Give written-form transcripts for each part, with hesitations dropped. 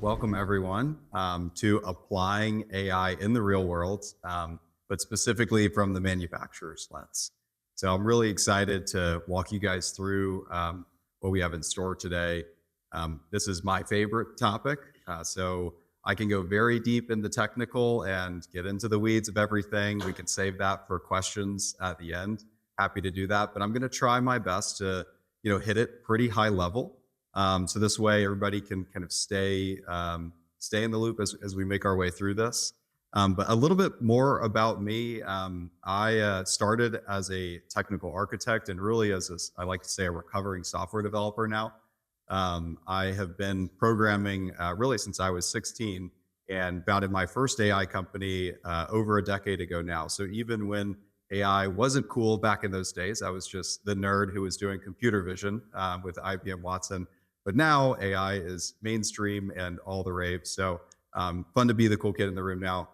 welcome everyone to applying AI in the real world, but specifically from the manufacturer's lens. So I'm really excited to walk you guys through what we have in store today. This is my favorite topic, so I can go very deep in the technical and get into the weeds of everything. We can save that for questions at the end. Happy to do that, but I'm going to try my best to hit it pretty high level. So this way, everybody can kind of stay in the loop as we make our way through this. But a little bit more about me. I started as a technical architect and really I like to say, a recovering software developer now. I have been programming really since I was 16 and founded my first AI company over a decade ago now. So even when AI wasn't cool back in those days, I was just the nerd who was doing computer vision with IBM Watson. But now AI is mainstream and all the rave. So fun to be the cool kid in the room now.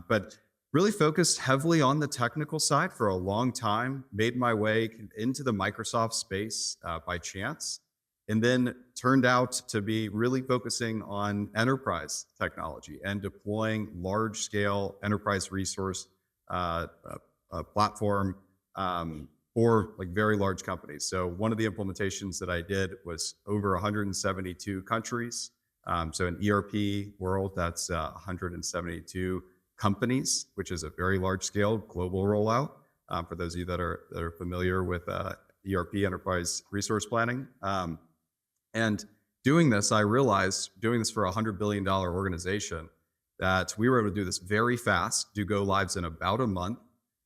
But really focused heavily on the technical side for a long time, made my way into the Microsoft space by chance, and then turned out to be really focusing on enterprise technology and deploying large scale enterprise resource platform for like very large companies. So one of the implementations that I did was over 172 countries. So in ERP world, that's 172 companies, which is a very large scale global rollout. For those of you that are familiar with ERP, enterprise resource planning. And doing this, I realized doing this for a $100 billion organization that we were able to do this very fast, do go lives in about a month.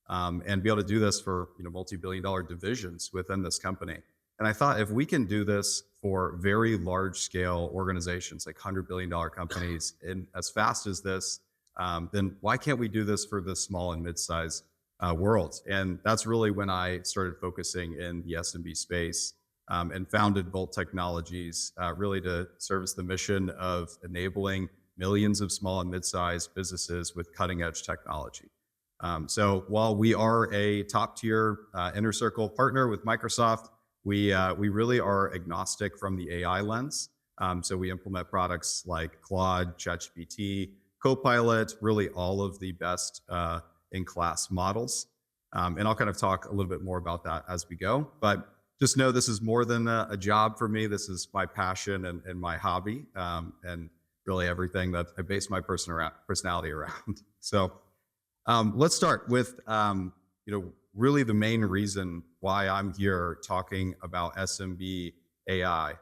And be able to do this for multi-billion-dollar divisions within this company. And I thought if we can do this for very large-scale organizations, like $100 billion companies, in as fast as this, then why can't we do this for the small and mid-sized world? And that's really when I started focusing in the SMB space and founded Volt Technologies, really to service the mission of enabling millions of small and mid-sized businesses with cutting-edge technology. So while we are a top tier inner circle partner with Microsoft, we really are agnostic from the AI lens. So we implement products like Claude, ChatGPT, Copilot, really all of the best in class models. And I'll kind of talk a little bit more about that as we go. But just know this is more than a job for me. This is my passion and my hobby, and really everything that I base my personality around. So let's start with, really the main reason why I'm here talking about SMB AI.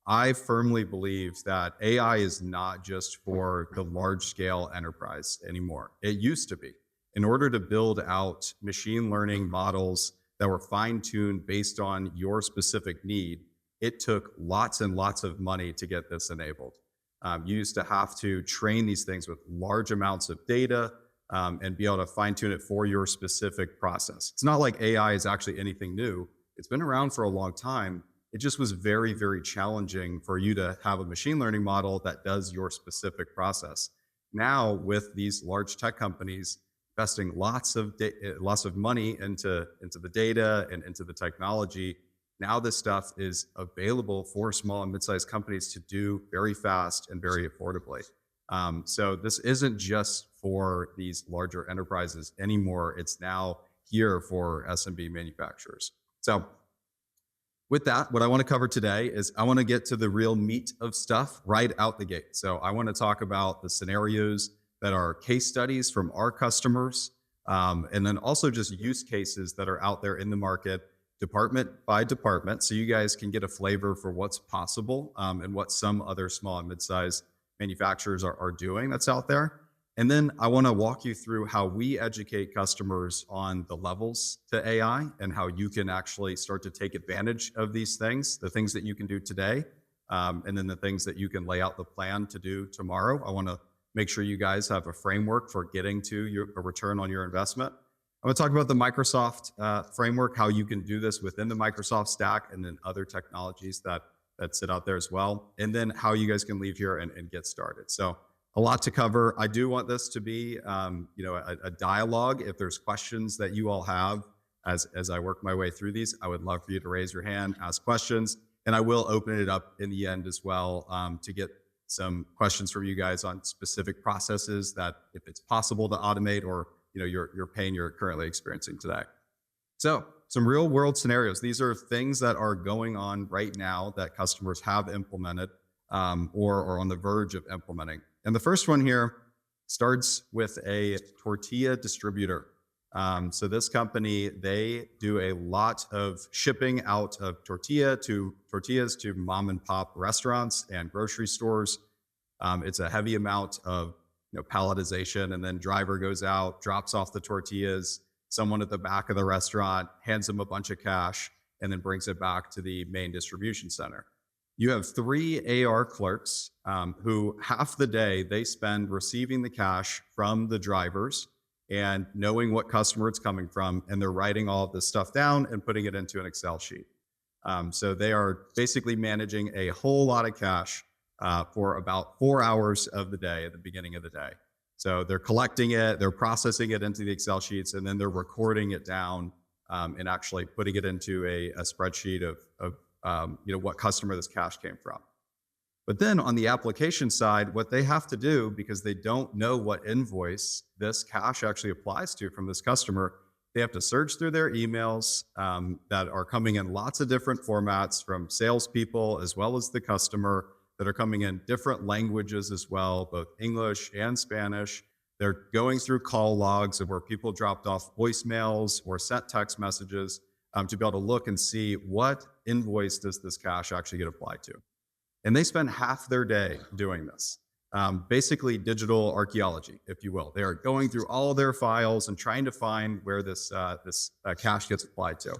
I firmly believe that AI is not just for the large scale enterprise anymore. It used to be. In order to build out machine learning models that were fine-tuned based on your specific need, it took lots and lots of money to get this enabled. You used to have to train these things with large amounts of data, and be able to fine tune it for your specific process. It's not like AI is actually anything new. It's been around for a long time. It just was very, very challenging for you to have a machine learning model that does your specific process. Now, with these large tech companies investing lots of money into the data and into the technology, now this stuff is available for small and mid-sized companies to do very fast and very affordably. So this isn't just for these larger enterprises anymore. It's now here for SMB manufacturers. So with that, what I want to cover today is I want to get to the real meat of stuff right out the gate. So I want to talk about the scenarios that are case studies from our customers, and then also just use cases that are out there in the market, department by department, so you guys can get a flavor for what's possible and what some other small and mid-sized manufacturers are doing that's out there. And then I want to walk you through how we educate customers on the levels to AI and how you can actually start to take advantage of these things, the things that you can do today, and then the things that you can lay out the plan to do tomorrow. I want to make sure you guys have a framework for getting to a return on your investment. I'm going to talk about the Microsoft framework, how you can do this within the Microsoft stack, and then other technologies that sit out there as well, and then how you guys can leave here and get started. So a lot to cover. I do want this to be a dialogue. If there's questions that you all have as I work my way through these, I would love for you to raise your hand, ask questions, and I will open it up in the end as well to get some questions from you guys on specific processes that if it's possible to automate or your pain you're currently experiencing today. So some real world scenarios. These are things that are going on right now that customers have implemented or are on the verge of implementing. And the first one here starts with a tortilla distributor. So this company, they do a lot of shipping out of tortillas to mom and pop restaurants and grocery stores. It's a heavy amount of palletization, and then driver goes out, drops off the tortillas. Someone at the back of the restaurant hands them a bunch of cash and then brings it back to the main distribution center. You have 3 AR clerks who half the day they spend receiving the cash from the drivers and knowing what customer it's coming from, and they're writing all of this stuff down and putting it into an Excel sheet. So they are basically managing a whole lot of cash for about 4 hours of the day at the beginning of the day. So they're collecting it, they're processing it into the Excel sheets, and then they're recording it down and actually putting it into a spreadsheet of what customer this cash came from. But then on the application side, what they have to do, because they don't know what invoice this cash actually applies to from this customer, they have to search through their emails that are coming in lots of different formats from salespeople as well as the customer, that are coming in different languages as well, both English and Spanish. They're going through call logs of where people dropped off voicemails or sent text messages to be able to look and see what invoice does this cash actually get applied to. And they spend half their day doing this. Basically digital archaeology, if you will. They are going through all of their files and trying to find where this cash gets applied to.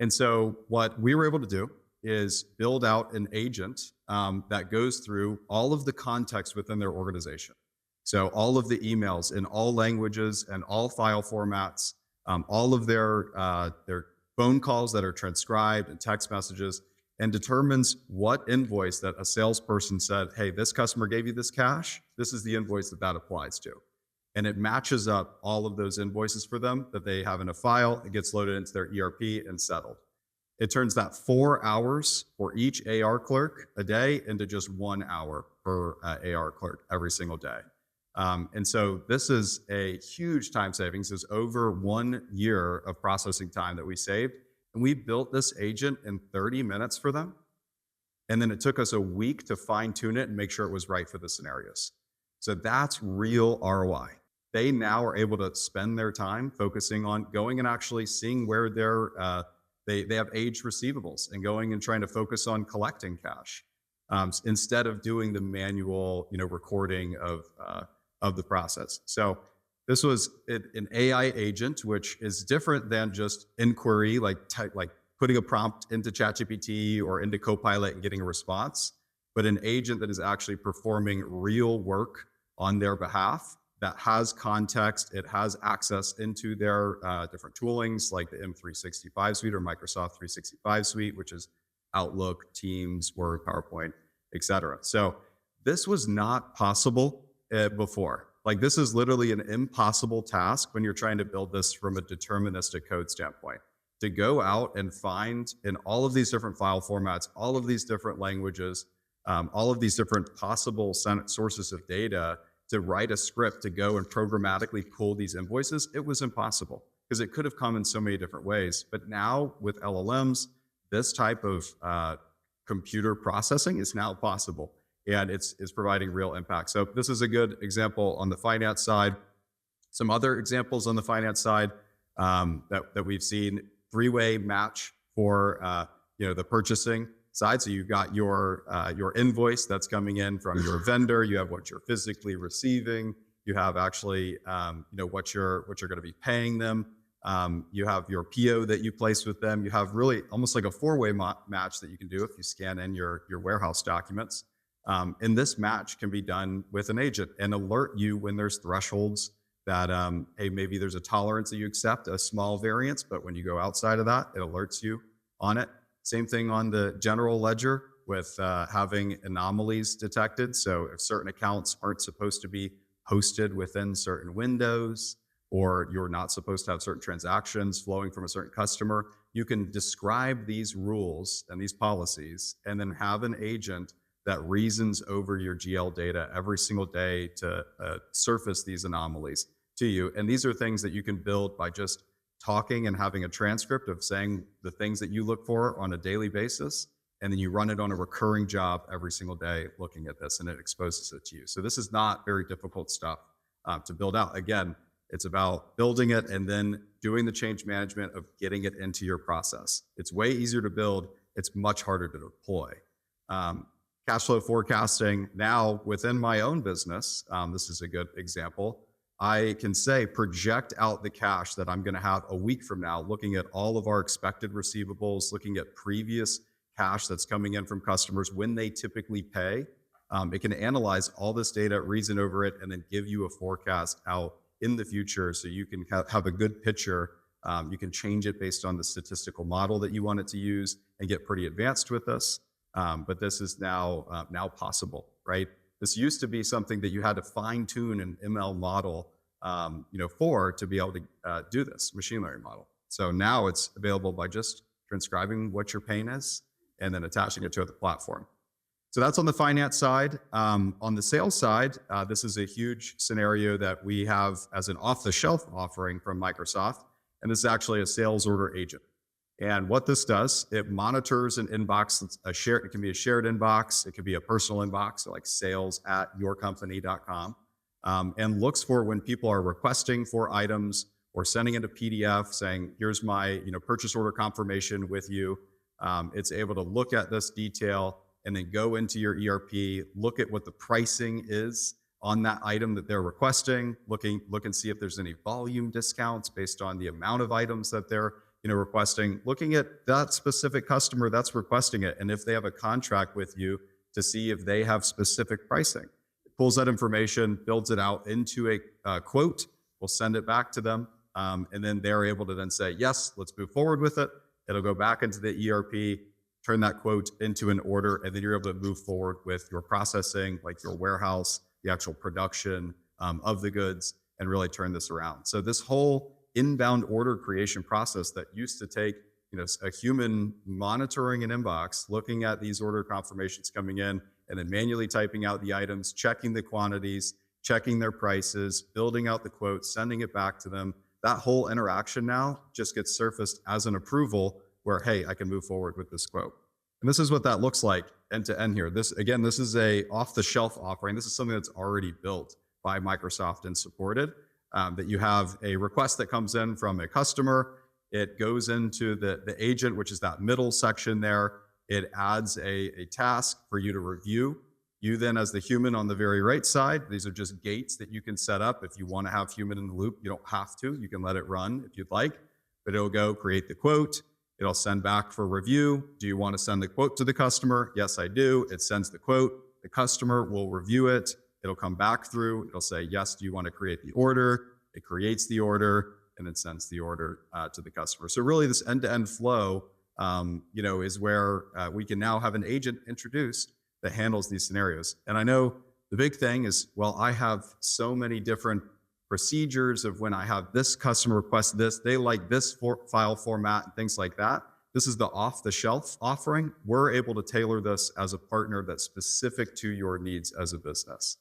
And so what we were able to do is build out an agent that goes through all of the context within their organization. So all of the emails in all languages and all file formats, all of their phone calls that are transcribed and text messages, and determines what invoice that a salesperson said, hey, this customer gave you this cash, this is the invoice that applies to. And it matches up all of those invoices for them that they have in a file. It gets loaded into their ERP and settled. It turns that 4 hours for each AR clerk a day into just 1 hour per AR clerk every single day. And so this is a huge time savings. It's over 1 year of processing time that we saved. And we built this agent in 30 minutes for them. And then it took us a week to fine tune it and make sure it was right for the scenarios. So that's real ROI. They now are able to spend their time focusing on going and actually seeing where they have aged receivables and going and trying to focus on collecting cash instead of doing the manual, recording of the process. So this was an AI agent, which is different than just inquiry, like putting a prompt into ChatGPT or into Copilot and getting a response, but an agent that is actually performing real work on their behalf that has context. It has access into their different toolings like the M365 suite or Microsoft 365 suite, which is Outlook, Teams, Word, PowerPoint, etc. So this was not possible before. Like this is literally an impossible task when you're trying to build this from a deterministic code standpoint. To go out and find in all of these different file formats, all of these different languages, all of these different possible sources of data, to write a script to go and programmatically pull these invoices, it was impossible because it could have come in so many different ways. But now with LLMs, this type of computer processing is now possible. And it's providing real impact. So this is a good example on the finance side. Some other examples on the finance side that we've seen: 3-way match for the purchasing side. So you've got your invoice that's coming in from your vendor. You have what you're physically receiving. You have actually what you're going to be paying them. You have your PO that you place with them. You have really almost like a 4-way match that you can do if you scan in your warehouse documents. And this match can be done with an agent and alert you when there's thresholds that, hey, maybe there's a tolerance that you accept, a small variance, but when you go outside of that, it alerts you on it. Same thing on the general ledger with having anomalies detected. So if certain accounts aren't supposed to be hosted within certain windows, or you're not supposed to have certain transactions flowing from a certain customer, you can describe these rules and these policies and then have an agent that reasons over your GL data every single day to surface these anomalies to you. And these are things that you can build by just talking and having a transcript of saying the things that you look for on a daily basis. And then you run it on a recurring job every single day looking at this, and it exposes it to you. So this is not very difficult stuff to build out. Again, it's about building it and then doing the change management of getting it into your process. It's way easier to build. It's much harder to deploy. Cash flow forecasting now within my own business, this is a good example. I can say project out the cash that I'm going to have a week from now, looking at all of our expected receivables, looking at previous cash that's coming in from customers when they typically pay. It can analyze all this data, reason over it, and then give you a forecast out in the future so you can have a good picture. You can change it based on the statistical model that you want it to use and get pretty advanced with this. But this is now possible, right? This used to be something that you had to fine tune an ML model, to be able to do this machine learning model. So now it's available by just transcribing what your pain is and then attaching it to the platform. So that's on the finance side. On the sales side, this is a huge scenario that we have as an off-the-shelf offering from Microsoft, and this is actually a sales order agent. And what this does, it monitors an inbox. It can be a shared inbox. It could be a personal inbox, so like sales@yourcompany.com, and looks for when people are requesting for items or sending in a PDF saying, here's my purchase order confirmation with you. It's able to look at this detail and then go into your ERP, look at what the pricing is on that item that they're requesting, look and see if there's any volume discounts based on the amount of items that they're requesting, looking at that specific customer that's requesting it, and if they have a contract with you to see if they have specific pricing. It pulls that information, builds it out into a quote, we'll send it back to them, and then they're able to then say, yes, let's move forward with it. It'll go back into the ERP, turn that quote into an order, and then you're able to move forward with your processing, like your warehouse, the actual production of the goods, and really turn this around. So this whole inbound order creation process that used to take a human monitoring an inbox, looking at these order confirmations coming in, and then manually typing out the items, checking the quantities, checking their prices, building out the quote, sending it back to them. That whole interaction now just gets surfaced as an approval where, hey, I can move forward with this quote. And this is what that looks like end to end here. This is a off-the-shelf offering. This is something that's already built by Microsoft and supported. That you have a request that comes in from a customer. It goes into the agent, which is that middle section there. It adds a task for you to review. You then, as the human on the very right side, these are just gates that you can set up. If you want to have human in the loop, you don't have to. You can let it run if you'd like, but it'll go create the quote. It'll send back for review. Do you want to send the quote to the customer? Yes, I do. It sends the quote. The customer will review it. It'll come back through. It'll say, yes, do you want to create the order? It creates the order and then sends the order to the customer. So really this end-to-end flow, is where we can now have an agent introduced that handles these scenarios. And I know the big thing is, well, I have so many different procedures of when I have this customer request this, they like this file format and things like that. This is the off-the-shelf offering. We're able to tailor this as a partner that's specific to your needs as a business.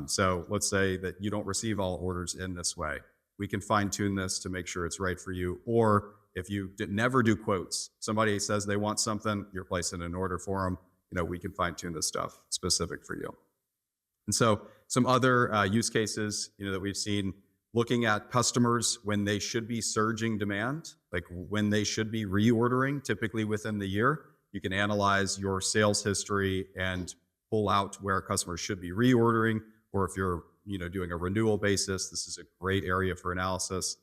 So let's say that you don't receive all orders in this way. We can fine tune this to make sure it's right for you. Or if you never do quotes, somebody says they want something, you're placing an order for them, we can fine tune this stuff specific for you. And so some other use cases, that we've seen, looking at customers when they should be surging demand, like when they should be reordering, typically within the year. You can analyze your sales history and pull out where customers should be reordering, or if you're doing a renewal basis, this is a great area for analysis.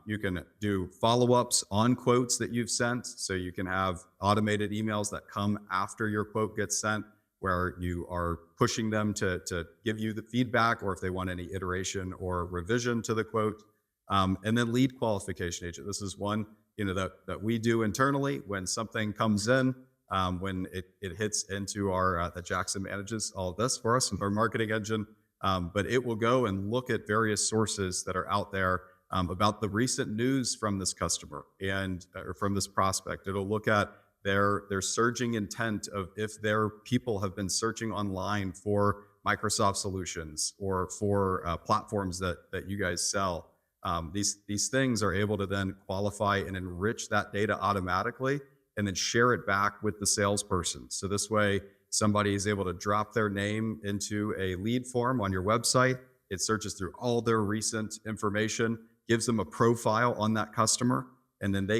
You can do follow-ups on quotes that you've sent, so you can have automated emails that come after your quote gets sent, where you are pushing them to give you the feedback, or if they want any iteration or revision to the quote. And then lead qualification agent. This is one that we do internally when something comes in. When it hits into our, that Jackson manages all of this for us with our marketing engine, but it will go and look at various sources that are out there about the recent news from this customer or from this prospect. It'll look at their surging intent of if their people have been searching online for Microsoft solutions or for platforms that you guys sell. These things are able to then qualify and enrich that data automatically and then share it back with the salesperson. So this way, somebody is able to drop their name into a lead form on your website. It searches through all their recent information, gives them a profile on that customer, and then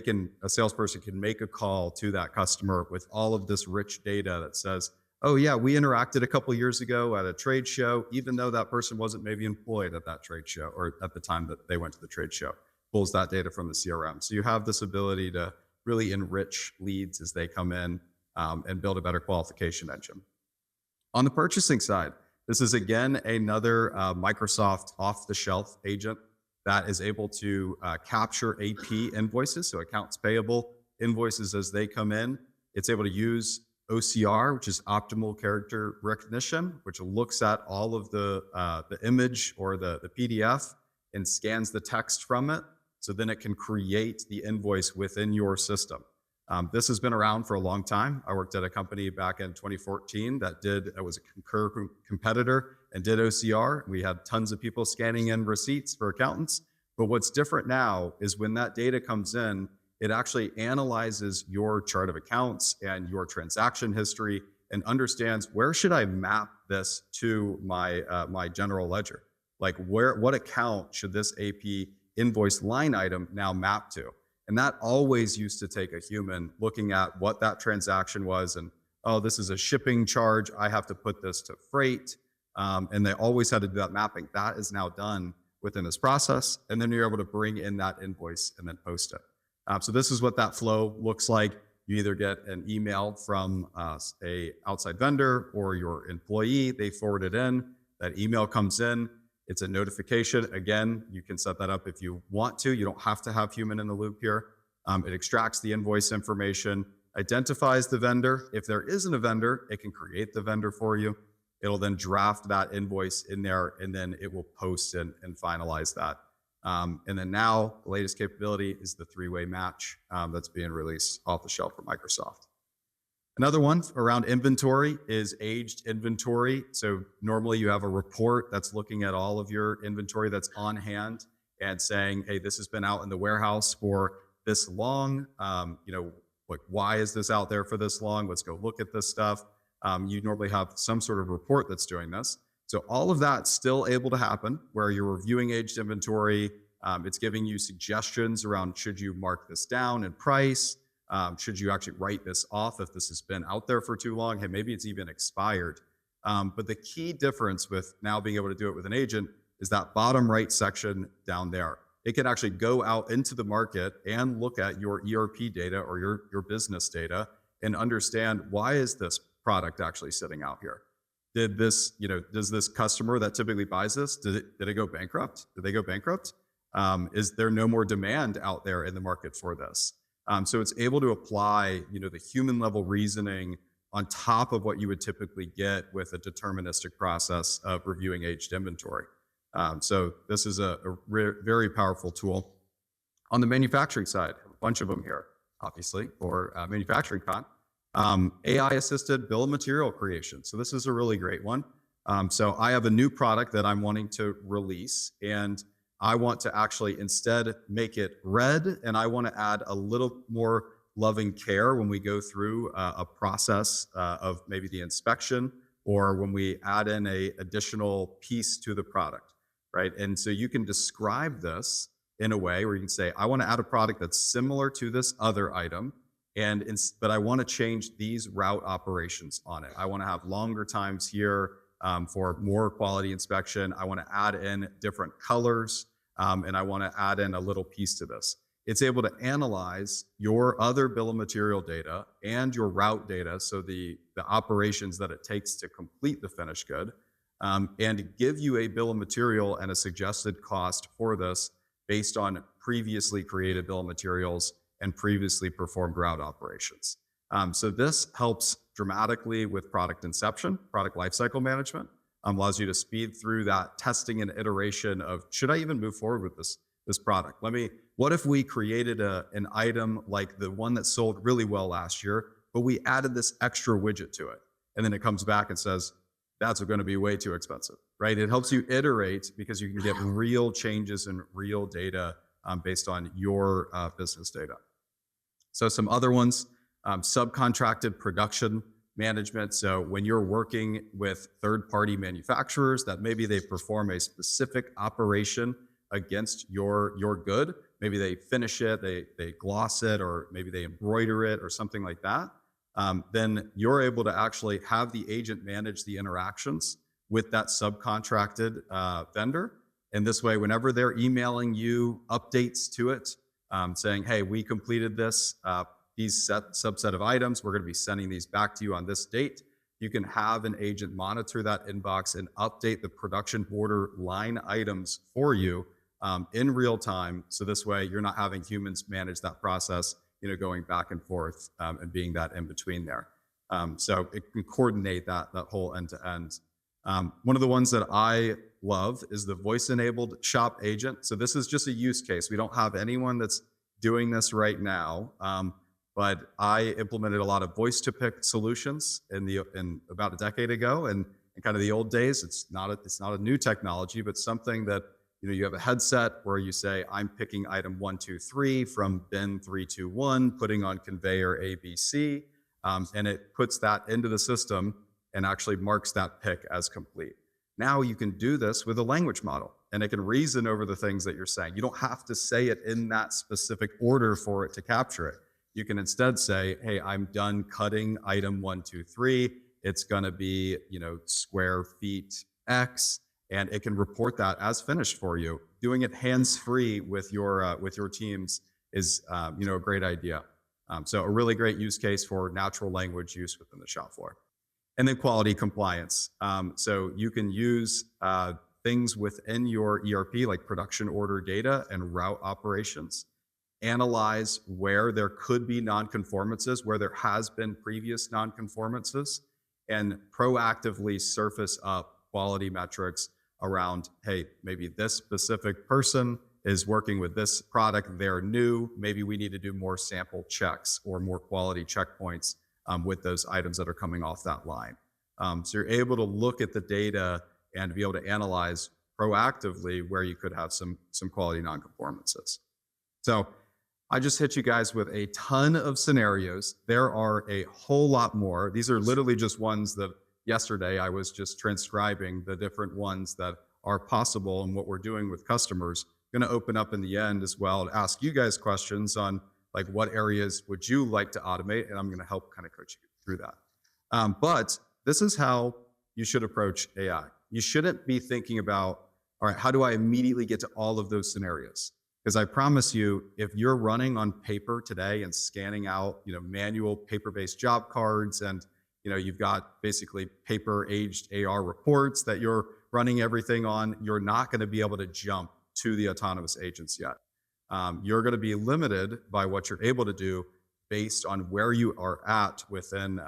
a salesperson can make a call to that customer with all of this rich data that says, oh yeah, we interacted a couple years ago at a trade show, even though that person wasn't maybe employed at that trade show or at the time that they went to the trade show. Pulls that data from the CRM. So you have this ability to really enrich leads as they come in and build a better qualification engine. On the purchasing side, this is again another Microsoft off-the-shelf agent that is able to capture AP invoices, so accounts payable invoices as they come in. It's able to use OCR, which is optimal character recognition, which looks at all of the image or the PDF and scans the text from it. So then it can create the invoice within your system. This has been around for a long time. I worked at a company back in 2014 that was a Concur competitor and did OCR. We had tons of people scanning in receipts for accountants. But what's different now is when that data comes in, it actually analyzes your chart of accounts and your transaction history and understands where should I map this to my general ledger? Like what account should this AP invoice line item now map to? And that always used to take a human looking at what that transaction was and, oh, this is a shipping charge. I have to put this to freight. And they always had to do that mapping. That is now done within this process. And then you're able to bring in that invoice and then post it. So this is what that flow looks like. You either get an email from a outside vendor or your employee. They forward it in. That email comes in. It's a notification. Again, you can set that up if you want to. You don't have to have human in the loop here. It extracts the invoice information, identifies the vendor. If there isn't a vendor, it can create the vendor for you. It'll then draft that invoice in there, and then it will post and finalize that. And then now, the latest capability is the three-way match that's being released off the shelf from Microsoft. Another one around inventory is aged inventory. So normally you have a report that's looking at all of your inventory that's on hand and saying, hey, this has been out in the warehouse for this long. Like, why is this out there for this long? Let's go look at this stuff. You normally have some sort of report that's doing this. So all of that's still able to happen where you're reviewing aged inventory. It's giving you suggestions around should you mark this down in price? Should you actually write this off if this has been out there for too long? Hey, maybe it's even expired. But the key difference with now being able to do it with an agent is that bottom right section down there. It can actually go out into the market and look at your ERP data or your business data and understand, why is this product actually sitting out here? Does this customer that typically buys this, did it go bankrupt? Did they go bankrupt? Is there no more demand out there in the market for this? So it's able to apply, the human level reasoning on top of what you would typically get with a deterministic process of reviewing aged inventory. So this is a very powerful tool. On the manufacturing side, a bunch of them here, obviously, for manufacturing con. AI-assisted bill of material creation. So this is a really great one. So I have a new product that I'm wanting to release, and I want to actually instead make it red, and I want to add a little more loving care when we go through a process of maybe the inspection, or when we add in a additional piece to the product, right? And so you can describe this in a way where you can say, I want to add a product that's similar to this other item, but I want to change these route operations on it. I want to have longer times here for more quality inspection. I want to add in different colors, and I want to add in a little piece to this. It's able to analyze your other bill of material data and your route data, so the operations that it takes to complete the finished good, and give you a bill of material and a suggested cost for this based on previously created bill of materials and previously performed route operations. So this helps dramatically with product inception, product lifecycle management, allows you to speed through that testing and iteration of, should I even move forward with this product? What if we created an item like the one that sold really well last year, but we added this extra widget to it. And then it comes back and says, that's going to be way too expensive, right? It helps you iterate because you can get real changes in real data based on your business data. So some other ones, subcontracted production management. So when you're working with third-party manufacturers that maybe they perform a specific operation against your good, maybe they finish it, they gloss it, or maybe they embroider it or something like that, then you're able to actually have the agent manage the interactions with that subcontracted vendor. And this way, whenever they're emailing you updates to it, saying, hey, we completed this, these subset of items, we're going to be sending these back to you on this date. You can have an agent monitor that inbox and update the production order line items for you in real time. So this way, you're not having humans manage that process, going back and forth and being that in between there. So it can coordinate that whole end to end. One of the ones that I love is the voice-enabled shop agent. So this is just a use case. We don't have anyone that's doing this right now, but I implemented a lot of voice-to-pick solutions in about a decade ago, and in kind of the old days. It's not a new technology, but something that you have a headset where you say, I'm picking item 1, 2, 3 from bin 3, 2, 1, putting on conveyor A, B, C, and it puts that into the system and actually marks that pick as complete. Now you can do this with a language model, and it can reason over the things that you're saying. You don't have to say it in that specific order for it to capture it. You can instead say, hey, I'm done cutting item 1, 2, 3. It's going to be, square feet X, and it can report that as finished for you. Doing it hands-free with your teams is, a great idea. So a really great use case for natural language use within the shop floor. And then quality compliance. So you can use things within your ERP, like production order data and route operations, analyze where there could be nonconformances, where there has been previous nonconformances, and proactively surface up quality metrics around, hey, maybe this specific person is working with this product, they're new, maybe we need to do more sample checks or more quality checkpoints with those items that are coming off that line. So you're able to look at the data and be able to analyze proactively where you could have some quality nonconformances. So I just hit you guys with a ton of scenarios. There are a whole lot more. These are literally just ones that yesterday I was just transcribing the different ones that are possible and what we're doing with customers. Going to open up in the end as well to ask you guys questions on like what areas would you like to automate, and I'm going to help kind of coach you through that. But this is how you should approach AI. You shouldn't be thinking about, all right, how do I immediately get to all of those scenarios? Because I promise you, if you're running on paper today and scanning out, manual paper-based job cards, and you've got basically paper-aged AR reports that you're running everything on, you're not going to be able to jump to the autonomous agents yet. You're going to be limited by what you're able to do based on where you are at within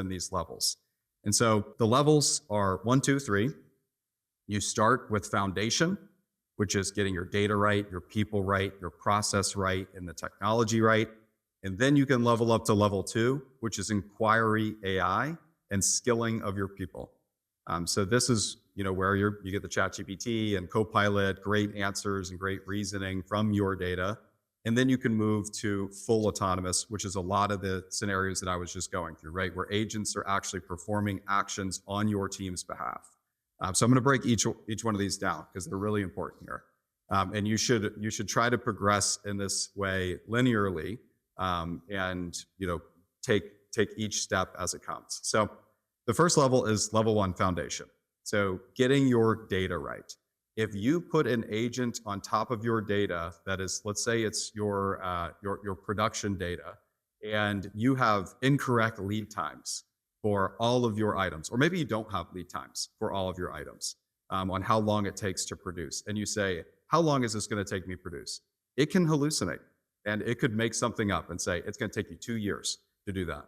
these levels. And so the levels are 1, 2, 3. You start with foundation, which is getting your data right, your people right, your process right, and the technology right. And then you can level up to level 2, which is inquiry AI and skilling of your people. So this is where you get the ChatGPT and Copilot, great answers and great reasoning from your data. And then you can move to full autonomous, which is a lot of the scenarios that I was just going through, right? Where agents are actually performing actions on your team's behalf. So I'm going to break each one of these down because they're really important here. And you should try to progress in this way linearly, and take each step as it comes. So the first level is level 1, foundation. So getting your data right. If you put an agent on top of your data, that is, let's say it's your production data, and you have incorrect lead times for all of your items, or maybe you don't have lead times for all of your items on how long it takes to produce. And you say, how long is this going to take me to produce? It can hallucinate, and it could make something up and say, it's going to take you 2 years to do that.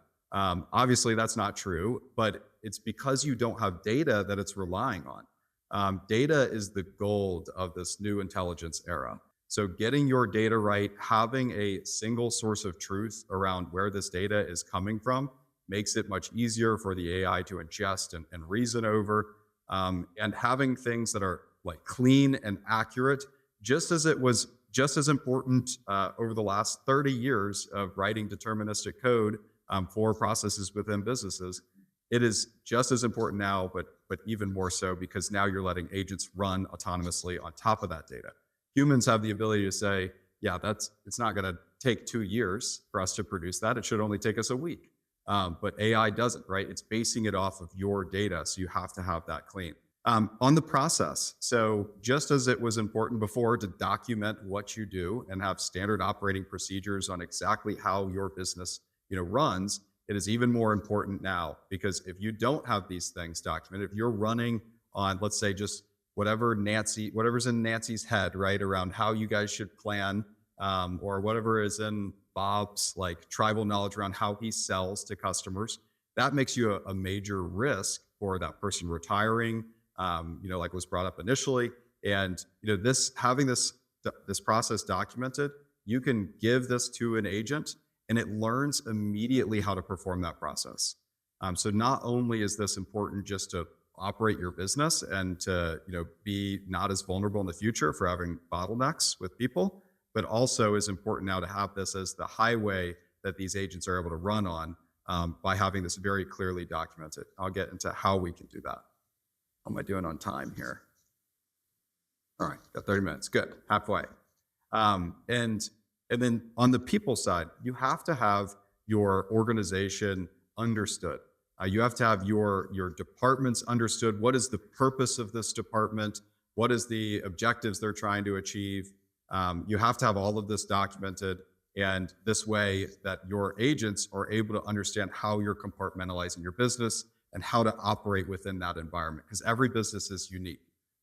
Obviously, that's not true, but it's because you don't have data that it's relying on. Data is the gold of this new intelligence era. So getting your data right, having a single source of truth around where this data is coming from, makes it much easier for the AI to ingest and reason over. And having things that are like clean and accurate, just as it was just as important over the last 30 years of writing deterministic code for processes within businesses. It is just as important now, but even more so because now you're letting agents run autonomously on top of that data. Humans have the ability to say, yeah, it's not going to take 2 years for us to produce that. It should only take us a week. But AI doesn't, right? It's basing it off of your data, so you have to have that clean. On the process, so just as it was important before to document what you do and have standard operating procedures on exactly how your business runs, it is even more important now, because if you don't have these things documented, if you're running on, let's say, just whatever's in Nancy's head, right, around how you guys should plan, or whatever is in Bob's like tribal knowledge around how he sells to customers, that makes you a major risk for that person retiring, like was brought up initially. And having this process documented, you can give this to an agent and it learns immediately how to perform that process. So not only is this important just to operate your business and to be not as vulnerable in the future for having bottlenecks with people, but also is important now to have this as the highway that these agents are able to run on, by having this very clearly documented. I'll get into how we can do that. How am I doing on time here? All right, got 30 minutes. Good, halfway. And then on the people side, you have to have your organization understood. You have to have your departments understood. What is the purpose of this department? What is the objectives they're trying to achieve? You have to have all of this documented, and this way that your agents are able to understand how you're compartmentalizing your business and how to operate within that environment, because every business is unique.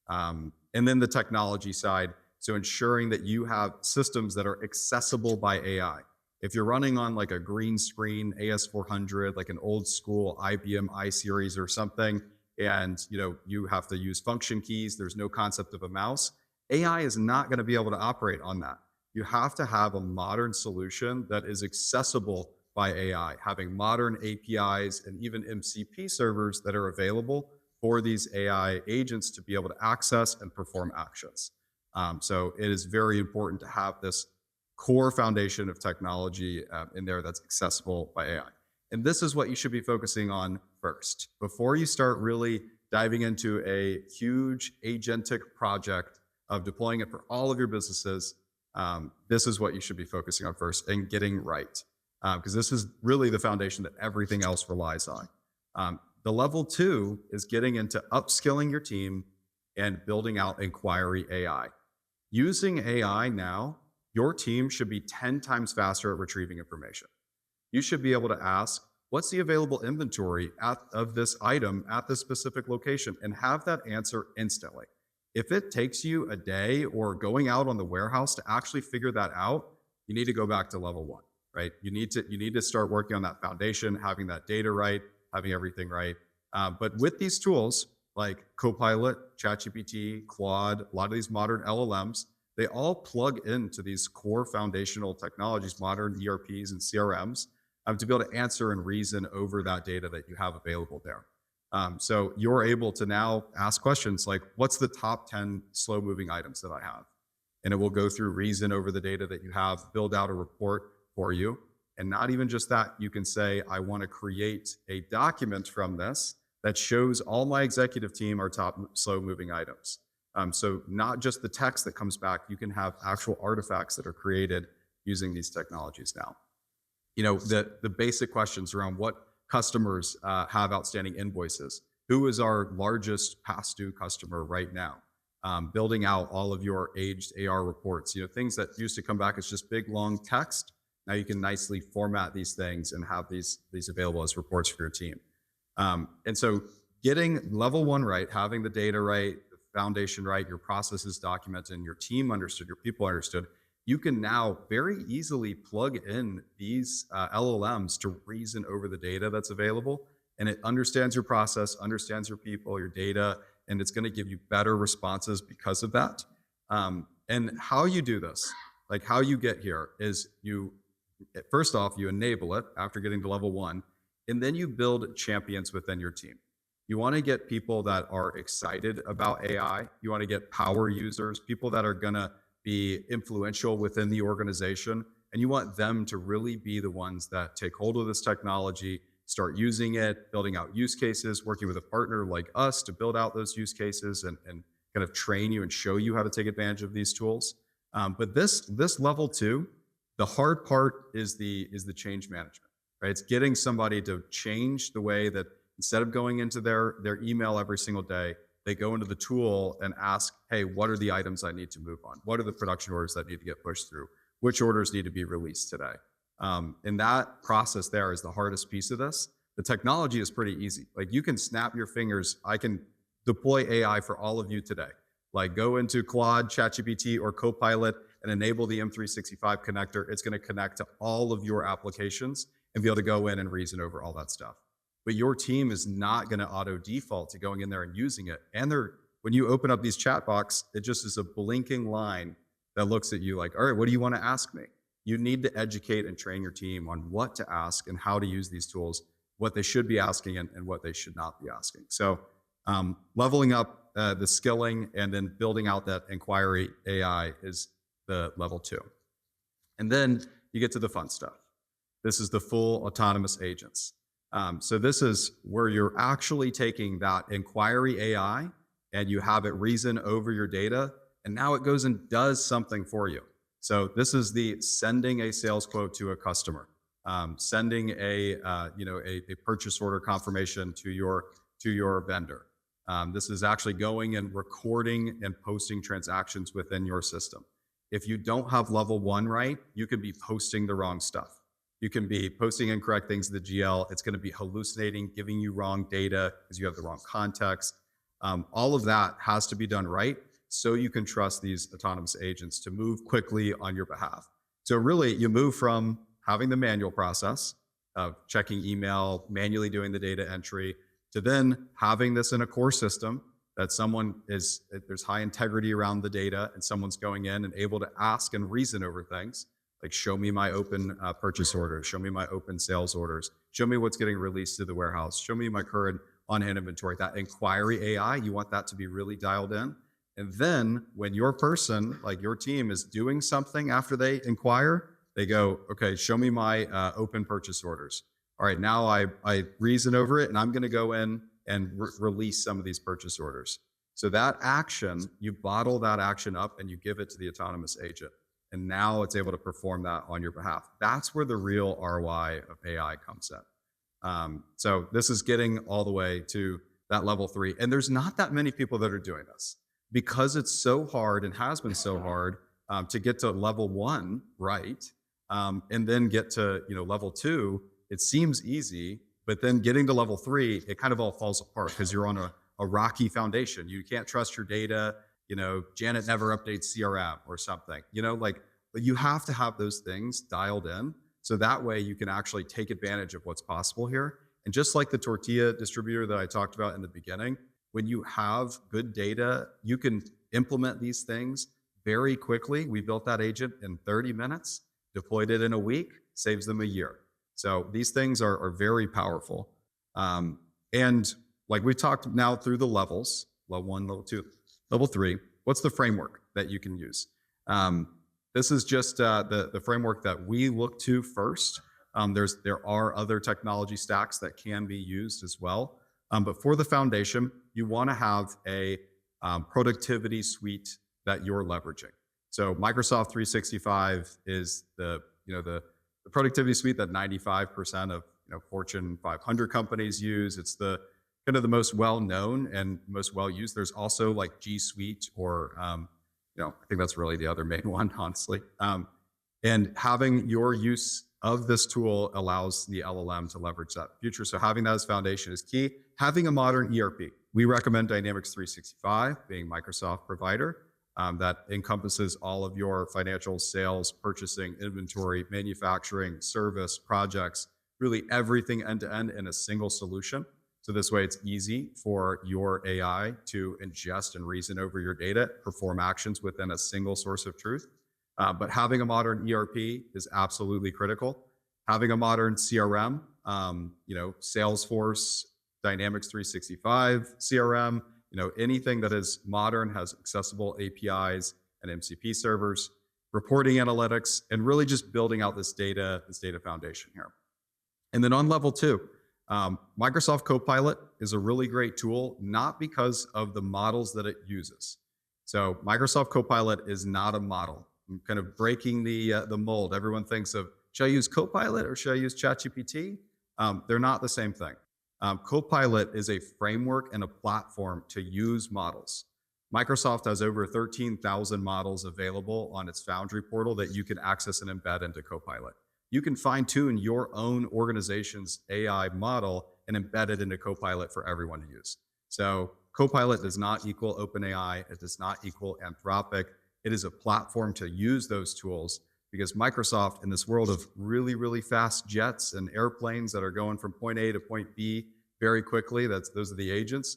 And then the technology side, so ensuring that you have systems that are accessible by AI. If you're running on like a green screen AS400, like an old school IBM iSeries or something, and you have to use function keys, there's no concept of a mouse, AI is not going to be able to operate on that. You have to have a modern solution that is accessible by AI, having modern APIs and even MCP servers that are available for these AI agents to be able to access and perform actions. So it is very important to have this core foundation of technology in there that's accessible by AI. And this is what you should be focusing on first. Before you start really diving into a huge agentic project of deploying it for all of your businesses, this is what you should be focusing on first and getting right. Because this is really the foundation that everything else relies on. The level 2 is getting into upskilling your team and building out inquiry AI. Using AI now, your team should be 10 times faster at retrieving information. You should be able to ask, what's the available inventory of this item at this specific location, and have that answer instantly. If it takes you a day or going out on the warehouse to actually figure that out, you need to go back to level 1, right? You need to start working on that foundation, having that data right, having everything right. But with these tools like Copilot, ChatGPT, Claude, a lot of these modern LLMs, they all plug into these core foundational technologies, modern ERPs and CRMs, to be able to answer and reason over that data that you have available there. So you're able to now ask questions like, what's the top 10 slow moving items that I have? And it will go through, reason over the data that you have, build out a report for you. And not even just that, you can say, I want to create a document from this that shows all my executive team are top slow moving items. So not just the text that comes back, you can have actual artifacts that are created using these technologies now. The basic questions around what customers have outstanding invoices, who is our largest past due customer right now, building out all of your aged AR reports, things that used to come back as just big long text. Now you can nicely format these things and have these available as reports for your team. And so getting level 1 right, having the data right, the foundation right, your processes documented, and your team understood, your people understood, you can now very easily plug in these LLMs to reason over the data that's available. And it understands your process, understands your people, your data, and it's going to give you better responses because of that. And how you do this, like how you get here, is first off, you enable it after getting to level 1. And then you build champions within your team. You want to get people that are excited about AI. You want to get power users, people that are going to be influential within the organization. And you want them to really be the ones that take hold of this technology, start using it, building out use cases, working with a partner like us to build out those use cases and kind of train you and show you how to take advantage of these tools. But this level two, the hard part is the change management, right? It's getting somebody to change the way that instead of going into their email every single day, they go into the tool and ask, hey, what are the items I need to move on? What are the production orders that need to get pushed through? Which orders need to be released today? And that process there is the hardest piece of this. The technology is pretty easy. Like you can snap your fingers. I can deploy AI for all of you today. Like go into Claude, ChatGPT, or Copilot and enable the M365 connector. It's going to connect to all of your applications and be able to go in and reason over all that stuff. But your team is not going to auto default to going in there and using it. And when you open up these chat box, it just is a blinking line that looks at you like, all right, what do you want to ask me? You need to educate and train your team on what to ask and how to use these tools, what they should be asking and what they should not be asking. So leveling up the skilling and then building out that inquiry AI is the level two. And then you get to the fun stuff. This is the full autonomous agents. So this is where you're actually taking that inquiry AI and you have it reason over your data, and now it goes and does something for you. So this is the sending a sales quote to a customer, sending a purchase order confirmation to your vendor. This is actually going and recording and posting transactions within your system. If you don't have level one right, you could be posting the wrong stuff. You can be posting incorrect things to the GL. It's going to be hallucinating, giving you wrong data because you have the wrong context. All of that has to be done right so you can trust these autonomous agents to move quickly on your behalf. So really, you move from having the manual process of checking email, manually doing the data entry, to then having this in a core system that there's high integrity around the data and someone's going in and able to ask and reason over things. Like show me my open purchase orders, show me my open sales orders, show me what's getting released to the warehouse, show me my current on-hand inventory. That inquiry AI, you want that to be really dialed in. And then when your person, like your team, is doing something after they inquire, they go, okay, show me my open purchase orders. All right, now I reason over it and I'm gonna go in and release some of these purchase orders. So that action, you bottle that action up and you give it to the autonomous agent. And now it's able to perform that on your behalf. That's where the real ROI of AI comes in. So this is getting all the way to that level three. And there's not that many people that are doing this because it's so hard and has been so hard to get to level one right. And then get to level two. It seems easy, but then getting to level three, it kind of all falls apart because you're on a rocky foundation. You can't trust your data. Janet never updates CRM or something, but you have to have those things dialed in. So that way you can actually take advantage of what's possible here. And just like the Tortilla Distributor that I talked about in the beginning, when you have good data, you can implement these things very quickly. We built that agent in 30 minutes, deployed it in a week, saves them a year. So these things are very powerful. And like we talked now through the levels, level one, level two, level three, what's the framework that you can use? This is just the framework that we look to first. There are other technology stacks that can be used as well. But for the foundation, you want to have a productivity suite that you're leveraging. So Microsoft 365 is the productivity suite that 95% of Fortune 500 companies use. It's the kind of the most well-known and most well-used. There's also like G Suite or, I think that's really the other main one, honestly. And having your use of this tool allows the LLM to leverage that future. So having that as foundation is key. Having a modern ERP. We recommend Dynamics 365 being Microsoft provider that encompasses all of your financial, sales, purchasing, inventory, manufacturing, service, projects, really everything end to end in a single solution. So this way it's easy for your AI to ingest and reason over your data, perform actions within a single source of truth. But having a modern ERP is absolutely critical. Having a modern CRM Salesforce, Dynamics 365, CRM, anything that is modern, has accessible APIs and MCP servers, reporting analytics, and really just building out this data foundation here. And then on level 2, Microsoft Copilot is a really great tool, not because of the models that it uses. So Microsoft Copilot is not a model. I'm kind of breaking the mold. Everyone thinks of, should I use Copilot or should I use ChatGPT? They're not the same thing. Copilot is a framework and a platform to use models. Microsoft has over 13,000 models available on its Foundry portal that you can access and embed into Copilot. You can fine-tune your own organization's AI model and embed it into Copilot for everyone to use. So Copilot does not equal OpenAI. It does not equal Anthropic. It is a platform to use those tools, because Microsoft, in this world of really, really fast jets and airplanes that are going from point A to point B very quickly, those are the agents.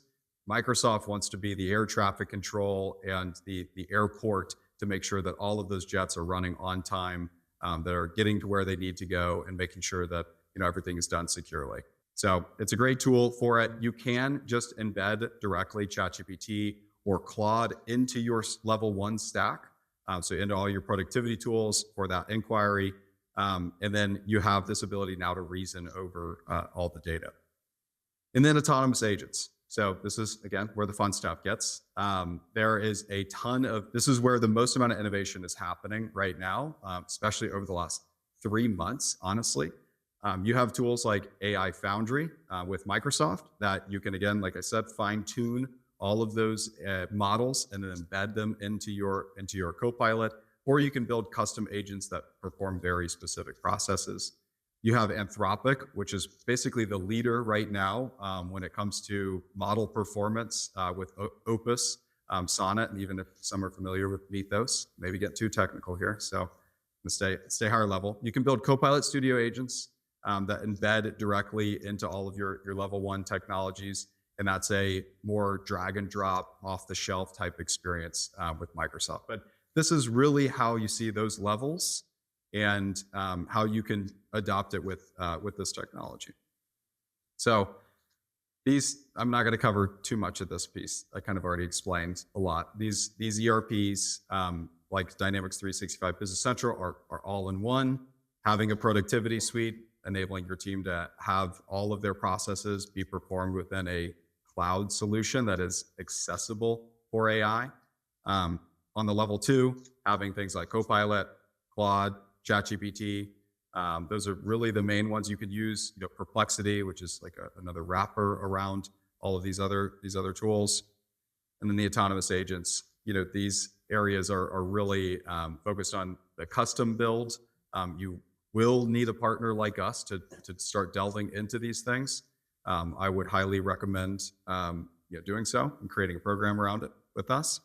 Microsoft wants to be the air traffic control and the airport to make sure that all of those jets are running on time, that are getting to where they need to go, and making sure that everything is done securely. So it's a great tool for it. You can just embed directly ChatGPT or Claude into your level 1 stack. So into all your productivity tools for that inquiry. And then you have this ability now to reason over all the data. And then autonomous agents. So this is, again, where the fun stuff gets. There is a ton of, this is where the most amount of innovation is happening right now, especially over the last 3 months, honestly. You have tools like AI Foundry with Microsoft that you can, again, like I said, fine tune all of those models and then embed them into your Copilot, or you can build custom agents that perform very specific processes. You have Anthropic, which is basically the leader right now when it comes to model performance with Opus, Sonnet, and even if some are familiar with Mythos, maybe get too technical here, so stay higher level. You can build Copilot Studio agents that embed directly into all of your level 1 technologies. And that's a more drag and drop off the shelf type experience with Microsoft. But this is really how you see those levels and how you can adopt it with this technology. So I'm not going to cover too much of this piece. I kind of already explained a lot. These ERPs like Dynamics 365 Business Central are all in one. Having a productivity suite, enabling your team to have all of their processes be performed within a cloud solution that is accessible for AI. On the level 2, having things like Copilot, Claude, ChatGPT. Those are really the main ones you could use. Perplexity, which is like another wrapper around all of these other tools. And then the autonomous agents. These areas are really focused on the custom build. You will need a partner like us to start delving into these things. I would highly recommend doing so and creating a program around it with us.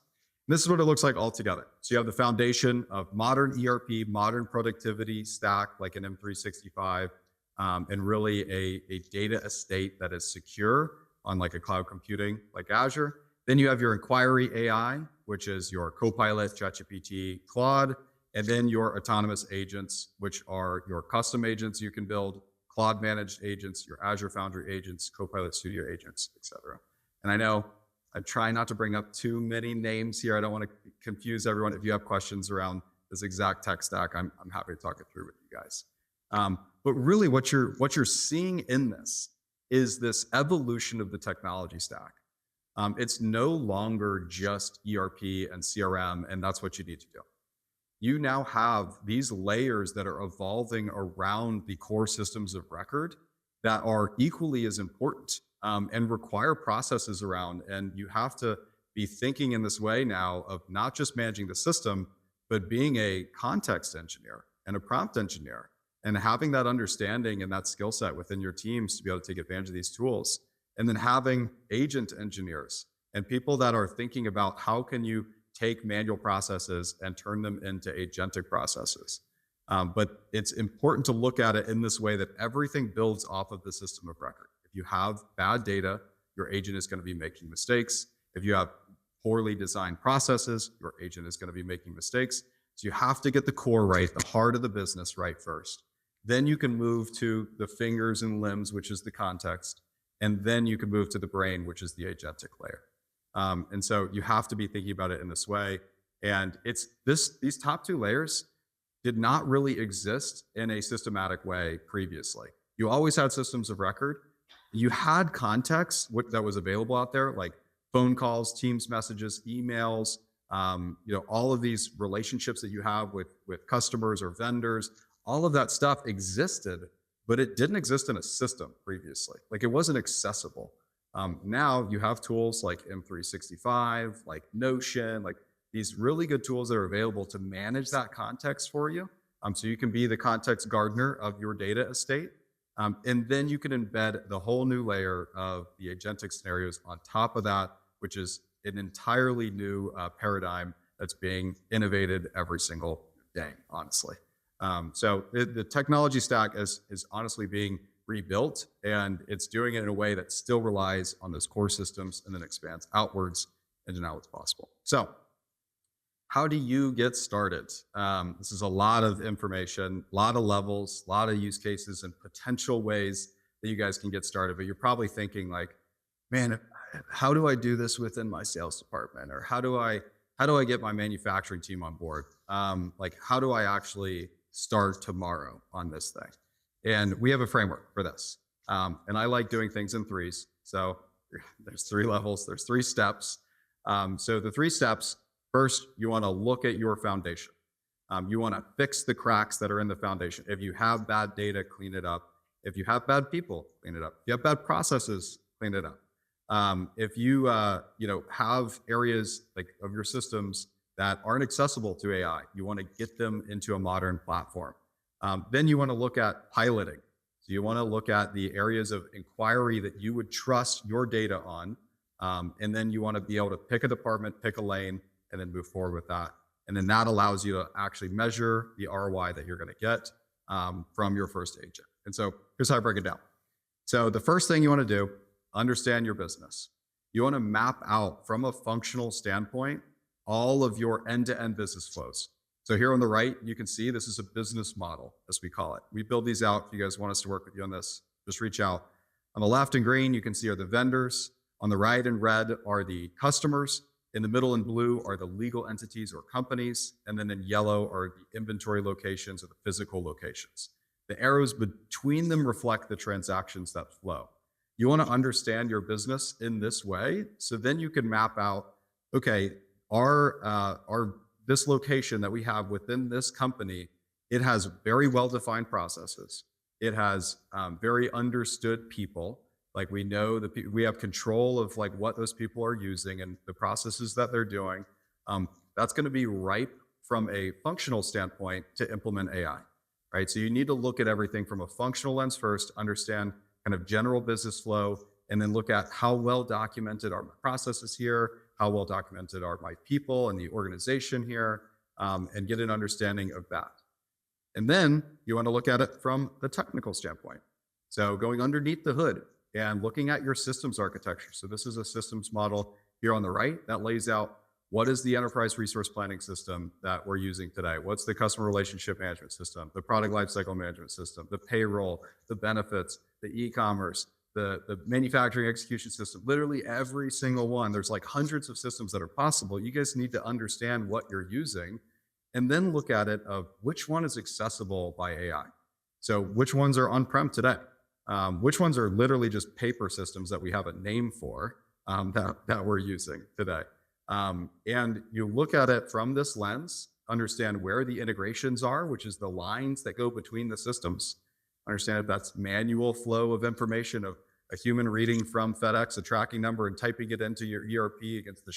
And this is what it looks like all together. So you have the foundation of modern ERP, modern productivity stack like an M365, and really a data estate that is secure on like a cloud computing like Azure. Then you have your inquiry AI, which is your Copilot, ChatGPT, Claude, and then your autonomous agents, which are your custom agents you can build, Claude managed agents, your Azure Foundry agents, Copilot Studio agents, et cetera. And I know I try not to bring up too many names here. I don't want to confuse everyone. If you have questions around this exact tech stack, I'm happy to talk it through with you guys. But really what you're seeing in this is this evolution of the technology stack. It's no longer just ERP and CRM, and that's what you need to do. You now have these layers that are evolving around the core systems of record that are equally as important and require processes around. And you have to be thinking in this way now of not just managing the system, but being a context engineer and a prompt engineer and having that understanding and that skill set within your teams to be able to take advantage of these tools. And then having agent engineers and people that are thinking about how can you take manual processes and turn them into agentic processes. But it's important to look at it in this way that everything builds off of the system of record. If you have bad data, your agent is going to be making mistakes. If you have poorly designed processes, your agent is going to be making mistakes. So you have to get the core right, the heart of the business right first. Then you can move to the fingers and limbs, which is the context. And then you can move to the brain, which is the agentic layer. And so you have to be thinking about it in this way. And these top two layers did not really exist in a systematic way previously. You always had systems of record. You had context that was available out there, like phone calls, Teams messages, emails, all of these relationships that you have with customers or vendors. All of that stuff existed, but it didn't exist in a system previously. Like, it wasn't accessible. Now you have tools like M365, like Notion, like these really good tools that are available to manage that context for you. So you can be the context gardener of your data estate. And then you can embed the whole new layer of the agentic scenarios on top of that, which is an entirely new paradigm that's being innovated every single day, honestly. So the technology stack is honestly being rebuilt, and it's doing it in a way that still relies on those core systems and then expands outwards into now what's possible. So how do you get started? This is a lot of information, a lot of levels, a lot of use cases and potential ways that you guys can get started. But you're probably thinking like, man, how do I do this within my sales department? Or how do I get my manufacturing team on board? Like, how do I actually start tomorrow on this thing? And we have a framework for this. And I like doing things in threes. So there's 3 levels, there's 3 steps. So the 3 steps: first, you want to look at your foundation. You want to fix the cracks that are in the foundation. If you have bad data, clean it up. If you have bad people, clean it up. If you have bad processes, clean it up. If you have areas like of your systems that aren't accessible to AI, you want to get them into a modern platform. Then you want to look at piloting. So you want to look at the areas of inquiry that you would trust your data on. And then you want to be able to pick a department, pick a lane, and then move forward with that. And then that allows you to actually measure the ROI that you're going to get from your first agent. And so here's how I break it down. So the first thing you want to do, understand your business. You want to map out from a functional standpoint all of your end-to-end business flows. So here on the right, you can see this is a business model, as we call it. We build these out. If you guys want us to work with you on this, just reach out. On the left in green, you can see are the vendors. On the right in red are the customers. In the middle in blue are the legal entities or companies. And then in yellow are the inventory locations or the physical locations. The arrows between them reflect the transactions that flow. You want to understand your business in this way, so then you can map out, okay, this location that we have within this company, it has very well-defined processes. It has very understood people. Like, we know we have control of like what those people are using and the processes that they're doing. That's going to be ripe from a functional standpoint to implement AI, right? So you need to look at everything from a functional lens first, understand kind of general business flow, and then look at how well documented are my processes here, how well documented are my people and the organization here, and get an understanding of that. And then you want to look at it from the technical standpoint. So going underneath the hood and looking at your systems architecture. So this is a systems model here on the right that lays out what is the enterprise resource planning system that we're using today? What's the customer relationship management system, the product lifecycle management system, the payroll, the benefits, the e-commerce, the manufacturing execution system, literally every single one. There's like hundreds of systems that are possible. You guys need to understand what you're using and then look at it of which one is accessible by AI. So which ones are on-prem today? Which ones are literally just paper systems that we have a name for that we're using today? And you look at it from this lens, understand where the integrations are, which is the lines that go between the systems. Understand if that's manual flow of information of a human reading from FedEx a tracking number and typing it into your ERP against the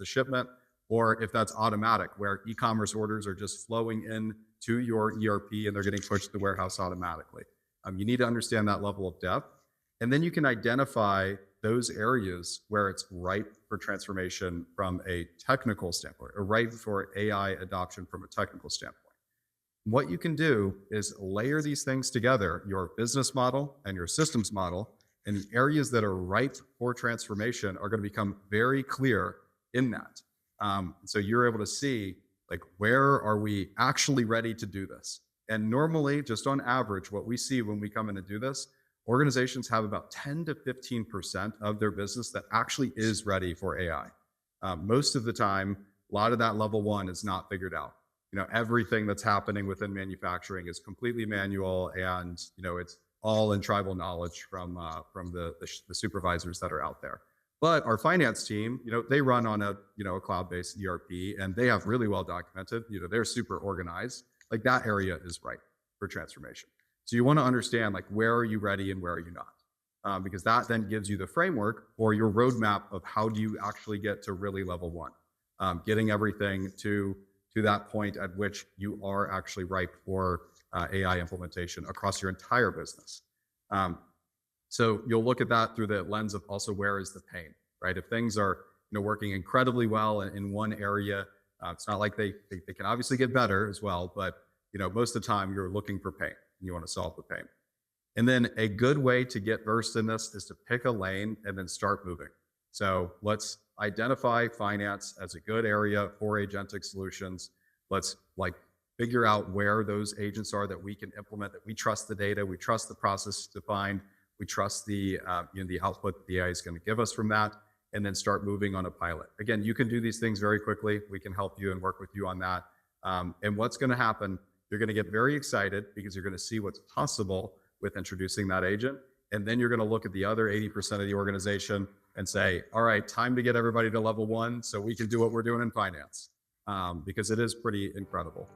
shipment, or if that's automatic, where e-commerce orders are just flowing in to your ERP and they're getting pushed to the warehouse automatically. You need to understand that level of depth, and then you can identify those areas where it's ripe for transformation from a technical standpoint, or ripe for AI adoption from a technical standpoint. What you can do is layer these things together, your business model and your systems model, and the areas that are ripe for transformation are going to become very clear in that. So you're able to see, like, where are we actually ready to do this? And normally, just on average, what we see when we come in and do this, organizations have about 10 to 15% of their business that actually is ready for AI. Most of the time, a lot of that level one is not figured out. Everything that's happening within manufacturing is completely manual, and it's all in tribal knowledge from the supervisors that are out there. But our finance team, they run on a cloud-based ERP, and they have really well documented. They're super organized. Like that area is right for transformation. So you want to understand like where are you ready and where are you not, because that then gives you the framework or your roadmap of how do you actually get to really level one, getting everything to that point at which you are actually ripe for AI implementation across your entire business. So you'll look at that through the lens of also where is the pain, right? If things are working incredibly well in one area, it's not like they can obviously get better as well, but most of the time you're looking for pain and you want to solve the pain. And then a good way to get versed in this is to pick a lane and then start moving. So let's identify finance as a good area for agentic solutions. Let's figure out where those agents are that we can implement, that we trust the data, we trust the process defined, we trust the the output that the AI is going to give us from that, and then start moving on a pilot. Again, you can do these things very quickly. We can help you and work with you on that. And what's going to happen, you're going to get very excited because you're going to see what's possible with introducing that agent. And then you're going to look at the other 80% of the organization and say, all right, time to get everybody to level one so we can do what we're doing in finance, because it is pretty incredible.